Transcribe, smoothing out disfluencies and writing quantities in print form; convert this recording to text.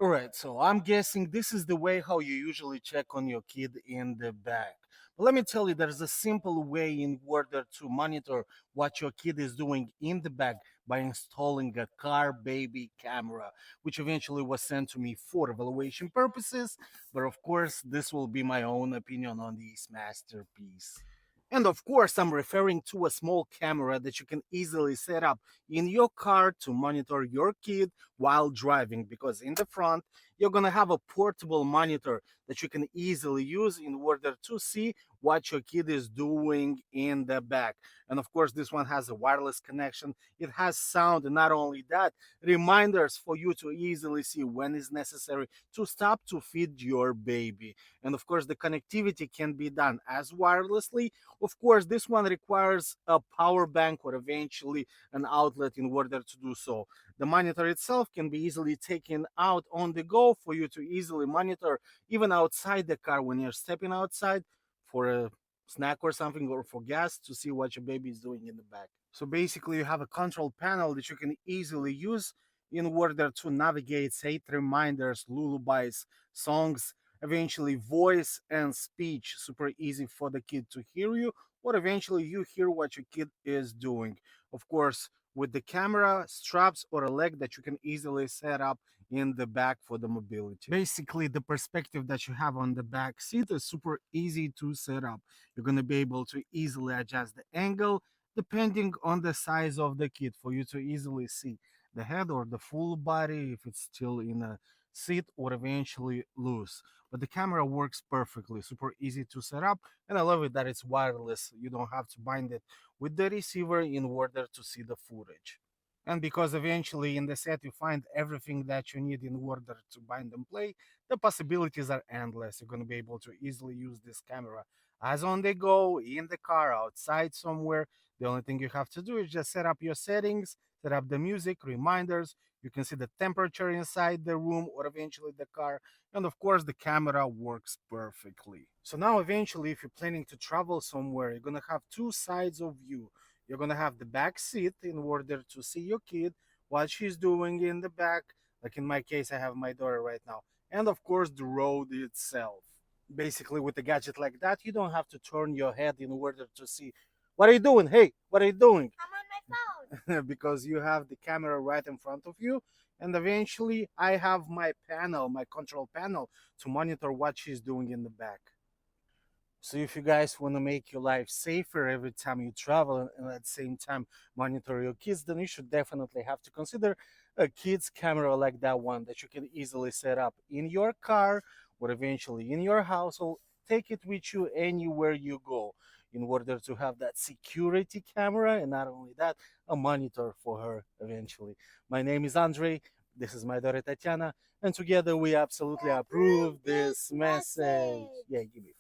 All right, so I'm guessing this is the way how you usually check on your kid in the back. But let me tell you, there's a simple way in order to monitor what your kid is doing in the back by installing a car baby camera, which eventually was sent to me for evaluation purposes. But of course, this will be my own opinion on this masterpiece. And of course, I'm referring to a small camera that you can easily set up in your car to monitor your kid while driving. Because in the front, you're going to have a portable monitor that you can easily use in order to see what your kid is doing in the back. And of course, this one has a wireless connection, it has sound, and not only that, reminders for you to easily see when is necessary to stop to feed your baby. And of course, the connectivity can be done as wirelessly. Of course, this one requires a power bank or eventually an outlet in order to do so. The monitor itself can be easily taken out on the go for you to easily monitor even outside the car when you're stepping outside for a snack or something or for gas to see what your baby is doing in the back. So basically, you have a control panel that you can easily use in order to navigate, set reminders, lullabies, songs, eventually voice and speech, super easy for the kid to hear you, or eventually you hear what your kid is doing. Of course, with the camera, straps, or a leg that you can easily set up in the back for the mobility. Basically, the perspective that you have on the back seat is super easy to set up. You're going to be able to easily adjust the angle depending on the size of the kid for you to easily see the head or the full body if it's still in a seat or eventually loose. But the camera works perfectly, super easy to set up, and I love it that it's wireless. You don't have to bind it with the receiver in order to see the footage. And because eventually in the set you find everything that you need in order to bind and play, the possibilities are endless. You're going to be able to easily use this camera as on the go, in the car, outside somewhere. The only thing you have to do is just set up your settings, set up the music, reminders. You can see the temperature inside the room or eventually the car. And of course, the camera works perfectly. So now, eventually, if you're planning to travel somewhere, you're going to have two sides of view. You're going to have the back seat in order to see your kid, what she's doing in the back. Like in my case, I have my daughter right now. And of course, the road itself. Basically, with a gadget like that, you don't have to turn your head in order to see what are you doing? Hey, what are you doing? I'm on my phone. Because you have the camera right in front of you. And eventually, I have my panel, my control panel, to monitor what she's doing in the back. So if you guys want to make your life safer every time you travel and at the same time monitor your kids, then you should definitely have to consider a kids camera like that one that you can easily set up in your car or eventually in your household. Take it with you anywhere you go in order to have that security camera and not only that, a monitor for her eventually. My name is Andre. This is my daughter Tatiana, and together we absolutely approve Approve this this message. message. Yeah, give me